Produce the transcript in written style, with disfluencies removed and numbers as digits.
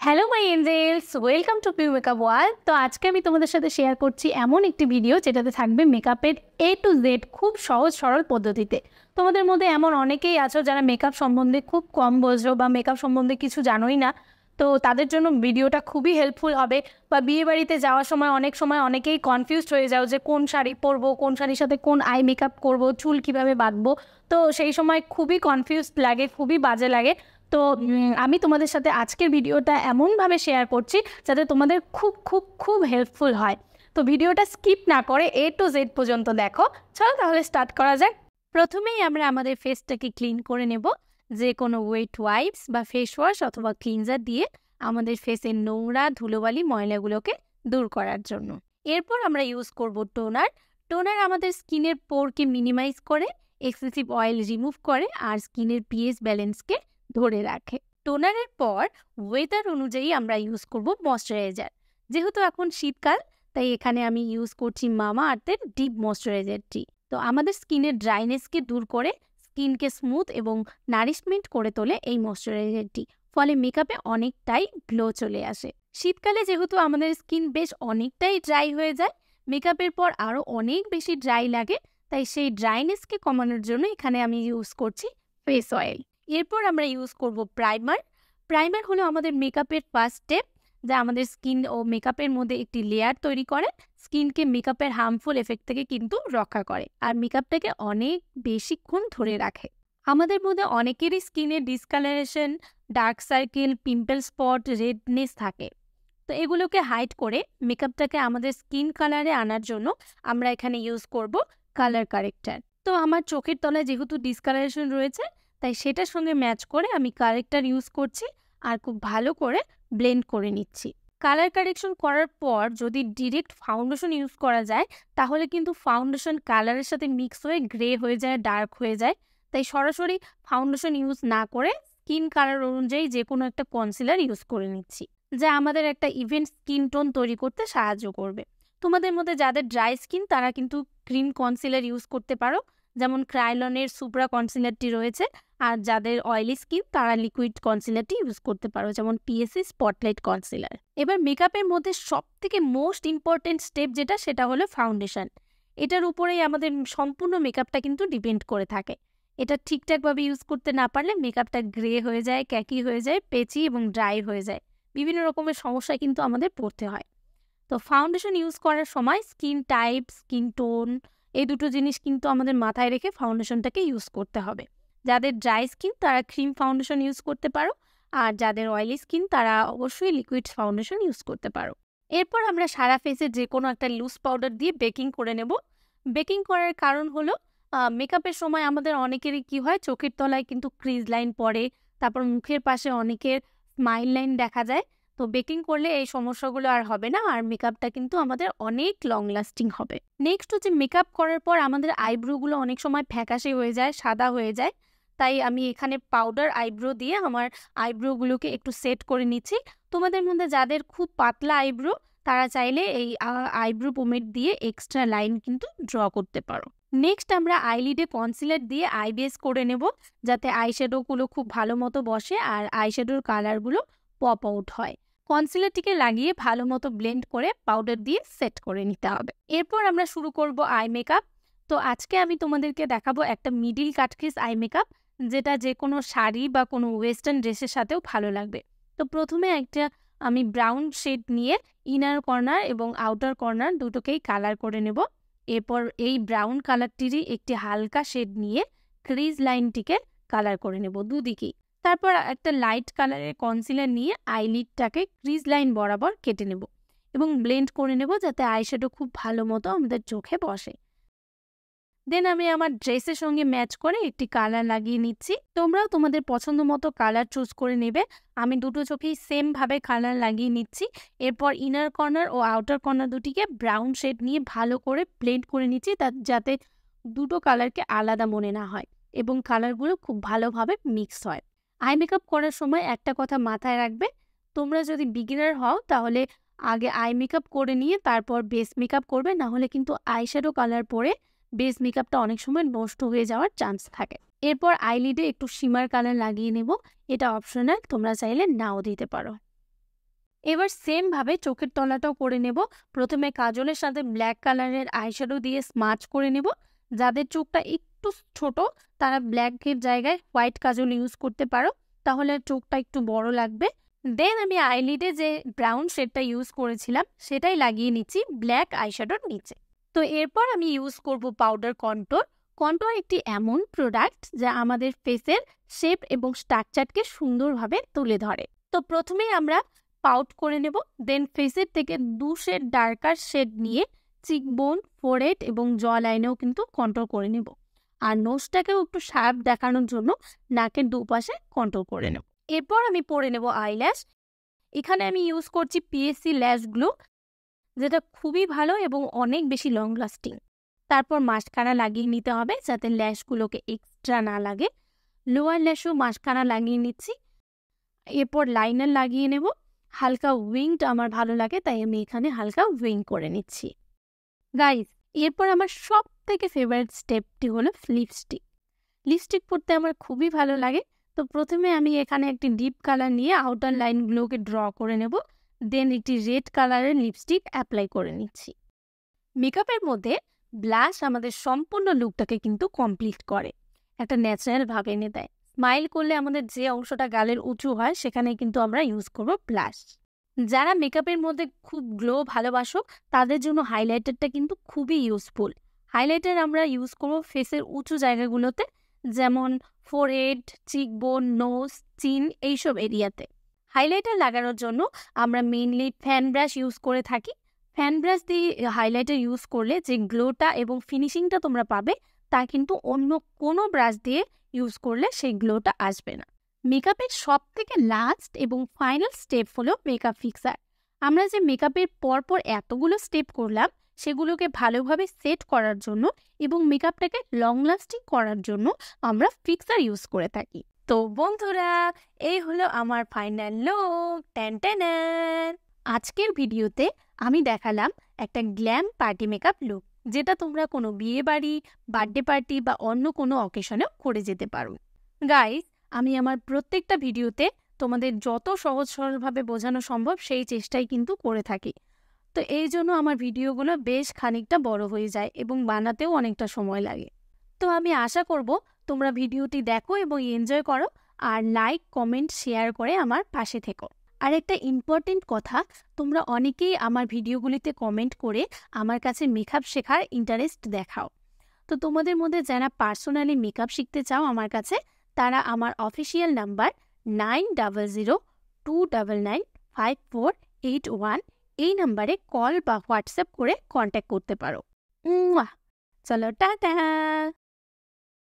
Hello my angels, welcome to Piu makeup world. তো আজকে আমি তোমাদের সাথে শেয়ার করছি এমন একটি ভিডিও যেটাতে থাকবে মেকআপের A to Z খুব সহজ সরল পদ্ধতিতে। তোমাদের মধ্যে এমন অনেকেই আছো যারা মেকআপ সম্বন্ধে খুব কম বোঝো বা মেকআপ সম্বন্ধে কিছু জানোই না। তো তাদের জন্য ভিডিওটা খুবই হেল্পফুল হবে। বা বিয়ে বাড়িতে যাওয়ার সময় অনেক সময় অনেকেই কনফিউজড হয়ে যাও যে কোন শাড়ি পরবো, কোন শাড়ির সাথে কোন আই মেকআপ করবো, চুল কিভাবে বাঁধবো। তো সেই সময় খুবই কনফিউজড লাগে, খুবই বাজে লাগে। তো আমি তোমাদের সাথে আজকের ভিডিওটা এমনভাবে শেয়ার করছি যাতে তোমাদের খুব খুব খুব হেল্পফুল হয়। তো ভিডিওটা স্কিপ না করে A to Z পর্যন্ত দেখো। চলো তাহলে স্টার্ট করা যাক। প্রথমেই আমরা আমাদের ফেসটাকে ক্লিন করে নেব যে কোনো ওয়েট ওয়াইপস বা ফেস ওয়াশ অথবা ক্লিনজার দিয়ে আমাদের ফেসের নোংরা ধুলোবালি ময়লাগুলোকে দূর করার জন্য। এরপর আমরা ইউজ করব টোনার। টোনার আমাদের স্কিনের পোরকে মিনিমাইজ করে, এক্সেসিভ অয়েল রিমুভ করে আর স্কিনের পিএইচ ব্যালেন্সকে ধরে রাখে। টোনারের পর ওয়েদার অনুযায়ী আমরা ইউজ করব ময়শ্চারাইজার। যেহেতু এখন শীতকাল, তাই এখানে আমি ইউজ করছি মামা আর্থের ডিপ ময়শ্চারাইজারটি। তো আমাদের স্কিনের ড্রাইনেসকে দূর করে স্কিনকে স্মুথ এবং নারিশমেন্ট করে তোলে এই ময়শ্চারাইজারটি। ফলে মেকআপে অনেকটাই গ্লো চলে আসে। শীতকালে যেহেতু আমাদের স্কিন বেশ অনেকটাই ড্রাই হয়ে যায়, মেকআপের পর আরও অনেক বেশি ড্রাই লাগে, তাই সেই ড্রাইনেসকে কমানোর জন্য এখানে আমি ইউজ করছি ফেস অয়েল। এরপর আমরা ইউজ করব প্রাইমার। প্রাইমার হলো আমাদের মেকআপের ফার্স্ট স্টেপ, যা আমাদের স্কিন ও মেকআপের মধ্যে একটি লেয়ার তৈরি করে স্কিনকে মেকআপের হার্মফুল এফেক্ট থেকে কিন্তু রক্ষা করে আর মেকআপটাকে অনেক বেশিক্ষণ ধরে রাখে। আমাদের মধ্যে অনেকেরই স্কিনে discolouration, dark circle, pimple spot, redness থাকে। তো এগুলোকে হাইড করে মেকআপটাকে আমাদের স্কিন কালারে আনার জন্য আমরা এখানে ইউজ করব কালার কারেক্টার। তো আমার চোখের তলায় যেহেতু ডিসকালারেশন রয়েছে, তাই সেটার সঙ্গে ম্যাচ করে আমি কারেক্টার ইউজ করছি আর খুব ভালো করে ব্লেন্ড করে নিচ্ছি। কালার কারেকশন করার পর যদি ডিরেক্ট ফাউন্ডেশন ইউজ করা যায়, তাহলে কিন্তু ফাউন্ডেশন কালারের সাথে মিক্স হয়ে গ্রে হয়ে যায়, ডার্ক হয়ে যায়। তাই সরাসরি ফাউন্ডেশন ইউজ না করে স্কিন কালার অনুযায়ী যে কোনো একটা কনসিলার ইউজ করে নিচ্ছি, যা আমাদের একটা ইভেন্ট স্কিন টোন তৈরি করতে সাহায্য করবে। তোমাদের মধ্যে যাদের ড্রাই স্কিন তারা কিন্তু ক্রিম কনসিলার ইউজ করতে পারো, যেমন ক্রাইলনের সুপ্রা কনসিলারটি রয়েছে। আর যাদের অয়েলি স্কিন তারা লিকুইড কনসিলারটি ইউজ করতে পারো, যেমন পিএসসি স্পটলাইট কনসিলার। এবার মেকআপের মধ্যে সবথেকে মোস্ট ইম্পর্টেন্ট স্টেপ যেটা, সেটা হলো ফাউন্ডেশন। এটার উপরেই আমাদের সম্পূর্ণ মেকআপটা কিন্তু ডিপেন্ড করে থাকে। এটা ঠিকঠাকভাবে ইউজ করতে না পারলে মেকআপটা গ্রে হয়ে যায়, ক্যাকি হয়ে যায়, পেচি এবং ড্রাই হয়ে যায়। বিভিন্ন রকমের সমস্যায় কিন্তু আমাদের পড়তে হয়। তো ফাউন্ডেশন ইউজ করার সময় স্কিন টাইপ, স্কিন টোন, এই দুটো জিনিস কিন্তু আমাদের মাথায় রেখে ফাউন্ডেশনটাকে ইউজ করতে হবে। যাদের ড্রাই স্কিন তারা ক্রিম ফাউন্ডেশন ইউজ করতে পারো, আর যাদের অয়েলি স্কিন তারা অবশ্যই লিকুইড ফাউন্ডেশন ইউজ করতে পারো। এরপর আমরা সারা ফেসে যে কোনো একটা লুজ পাউডার দিয়ে বেকিং করে নেব। বেকিং করার কারণ হলো মেকআপের সময় আমাদের অনেকেরই কি হয়, চোখের তলায় কিন্তু ক্রিজ লাইন পড়ে, তারপর মুখের পাশে অনেকের স্মাইল লাইন দেখা যায়। তো বেকিং করলে এই সমস্যাগুলো আর হবে না, আর মেকআপটা কিন্তু আমাদের অনেক লং লাস্টিং হবে। নেক্সট হচ্ছে মেকআপ করার পর আমাদের আইব্রোগুলো অনেক সময় ফ্যাকাশে হয়ে যায়, সাদা হয়ে যায়। তাই আমি এখানে পাউডার আইব্রো দিয়ে আমার আইব্রোগুলোকে একটু সেট করে নিচ্ছি। তোমাদের মধ্যে যাদের খুব পাতলা আইব্রো তারা চাইলে এই আইব্রো পোমেড দিয়ে এক্সট্রা লাইন কিন্তু ড্র করতে পারো। নেক্সট আমরা আইলিডে কনসিলার দিয়ে আই বেস করে নেব, যাতে আইশ্যাডোগুলো খুব ভালো মতো বসে আর আইশ্যাডোর কালারগুলো পপ আউট হয়। কনসিলারটিকে লাগিয়ে ভালো মতো ব্লেন্ড করে পাউডার দিয়ে সেট করে নিতে হবে। এরপর আমরা শুরু করব আই মেকআপ। তো আজকে আমি তোমাদেরকে দেখাবো একটা মিডিল কাটক্রিজ আই মেকআপ, যেটা যে কোনো শাড়ি বা কোনো ওয়েস্টার্ন ড্রেসের সাথেও ভালো লাগবে। তো প্রথমে একটা আমি ব্রাউন শেড নিয়ে ইনার কর্নার এবং আউটার কর্নার দুটোকেই কালার করে নেব। এরপর এই ব্রাউন কালারটিরই একটি হালকা শেড নিয়ে ক্রিজ লাইনটিকে কালার করে নেব দুদিকেই। তারপর একটা লাইট কালারের কনসিলার নিয়ে আইলিডটাকে ক্রিজ লাইন বরাবর কেটে নেব এবং ব্লেন্ড করে নেব, যাতে আইশ্যাডো খুব ভালো মতো আমাদের চোখে বসে। দেন আমি আমার ড্রেসের সঙ্গে ম্যাচ করে একটি কালার লাগিয়ে নিচ্ছি। তোমরাও তোমাদের পছন্দ মতো কালার চুজ করে নেবে। আমি দুটো চোখেই সেমভাবে কালার লাগিয়ে নিচ্ছি। এরপর ইনার কর্নার ও আউটার কর্নার দুটিকে ব্রাউন শেড নিয়ে ভালো করে ব্লেন্ড করে নিচ্ছি, যাতে দুটো কালারকে আলাদা মনে না হয় এবং কালারগুলো খুব ভালোভাবে মিক্স হয়। আই মেকআপ করার সময় একটা কথা মাথায় রাখবে, তোমরা যদি বিগিনার হও তাহলে আগে আই মেকআপ করে নিয়ে তারপর বেস মেকআপ করবে, না হলে কিন্তু আইশ্যাডো কালার পরে বেস মেকআপটা অনেক সময় নষ্ট হয়ে যাওয়ার চান্স থাকে। এরপর আইলিডে একটু শিমার কালার লাগিয়ে নেব। এটা অপশনাল, তোমরা চাইলে নাও দিতে পারো। এবার সেম ভাবে চোখের তলাটাও করে নেব। প্রথমে কাজলের সাথে ব্ল্যাক কালারের আইশ্যাডো দিয়ে স্মাচ করে নেব। যাদের চোখটা একটু ছোট তারা ব্ল্যাকের জায়গায় হোয়াইট কাজল ইউজ করতে পারো, তাহলে চোখটা একটু বড় লাগবে। দেন আমি আইলিডে যে ব্রাউন শেডটা ইউজ করেছিলাম সেটাই লাগিয়ে নিচ্ছি ব্ল্যাক আইশ্যাডোর নিচে। তো এরপর আমি ইউজ করব পাউডার কন্ট্যুর। কন্ট্যুর একটি এমন প্রোডাক্ট যা আমাদের ফেসের শেপ এবং স্ট্রাকচারকে সুন্দরভাবে তুলে ধরে। তো প্রথমেই আমরা পাউট করে নেব, দেন ফেসের থেকে 2 শেড ডার্কার শেড নিয়ে চিকবোন, ফোরহেড এবং জ লাইনেও কিন্তু কন্ট্যুর করে নেব। আর নোজটাকেও একটু শার্প দেখানোর জন্য নাকের দুপাশে কন্ট্যুর করে নেব। এরপর আমি পরে নেব আইল্যাশ। এখানে আমি ইউজ করছি পিএসসি ল্যাশ গ্লু, যেটা খুবই ভালো এবং অনেক বেশি লং লাস্টিং। তারপর মাস্কারা লাগিয়ে নিতে হবে যাতে ল্যাশগুলোকে এক্সট্রা না লাগে। লোয়ার ল্যাশও মাস্কারা লাগিয়ে নিচ্ছি। এরপর লাইনার লাগিয়ে নেব। হালকা উইংড আমার ভালো লাগে, তাই আমি এখানে হালকা উইং করে নিচ্ছি। গাইস, এরপর আমার সব থেকে ফেভারিট স্টেপটি হলো লিপস্টিক। লিপস্টিক পরতে আমার খুবই ভালো লাগে। তো প্রথমে আমি এখানে একটি ডিপ কালার নিয়ে আউটার লাইনগুলোকে ড্র করে নেব, দেন একটি রেড কালারের লিপস্টিক অ্যাপ্লাই করে নিচ্ছি। মেকআপের মধ্যে ব্লাশ আমাদের সম্পূর্ণ লুকটাকে কিন্তু কমপ্লিট করে, একটা ন্যাচারাল ভাব এনে দেয়। স্মাইল করলে আমাদের যে অংশটা গালের উঁচু হয় সেখানে কিন্তু আমরা ইউজ করব ব্লাশ। যারা মেকআপের মধ্যে খুব গ্লো ভালোবাসো তাদের জন্য হাইলাইটারটা কিন্তু খুবই ইউজফুল। হাইলাইটার আমরা ইউজ করব ফেসের উঁচু জায়গাগুলোতে, যেমন ফোরহেড, চিকবোন, নোজ, চিন এইসব এরিয়াতে। হাইলাইটার লাগানোর জন্য আমরা মেইনলি ফ্যান ব্রাশ ইউজ করে থাকি। ফ্যান ব্রাশ দিয়ে হাইলাইটার ইউজ করলে যে গ্লোটা এবং ফিনিশিংটা তোমরা পাবে তা কিন্তু অন্য কোনো ব্রাশ দিয়ে ইউজ করলে সেই গ্লোটা আসবে না। মেকআপের সব থেকে লাস্ট এবং ফাইনাল স্টেপ হলো মেকআপ ফিক্সার। আমরা যে মেকআপের পরপর এতগুলো স্টেপ করলাম সেগুলোকে ভালোভাবে সেট করার জন্য এবং মেকআপটাকে লং লাস্টিং করার জন্য আমরা ফিক্সার ইউজ করে থাকি। তো বন্ধুরা, এই হলো আমার ফাইনাল লুক। Ten ten. আজকের ভিডিওতে আমি দেখালাম একটা গ্ল্যাম পার্টি মেকআপ লুক, যেটা তোমরা কোনো বিয়ে বাড়ি, বার্থডে পার্টি বা অন্য কোনো অকেশনেও করে যেতে পারো। গাইস, আমি আমার প্রত্যেকটা ভিডিওতে তোমাদের যত সহজ সরলভাবে বোঝানো সম্ভব সেই চেষ্টাই কিন্তু করে থাকি। তো এই জন্য আমার ভিডিওগুলো বেশ খানিকটা বড় হয়ে যায় এবং বানাতেও অনেকটা সময় লাগে। তো আমি আশা করব তোমরা ভিডিওটি দেখো এবং এনজয় করো, আর লাইক, কমেন্ট, শেয়ার করে আমার পাশে থেকো। আর একটা ইম্পর্টেন্ট কথা, তোমরা অনেকেই আমার ভিডিওগুলিতে কমেন্ট করে আমার কাছে মেকআপ শেখার ইন্টারেস্ট দেখাও। তো তোমাদের মধ্যে যারা পার্সোনালি মেকআপ শিখতে চাও আমার কাছে, তারা আমার অফিসিয়াল নাম্বার 9002995481 এই নাম্বারে কল বা হোয়াটসঅ্যাপ করে কন্ট্যাক্ট করতে পারো। চলো, টাটা।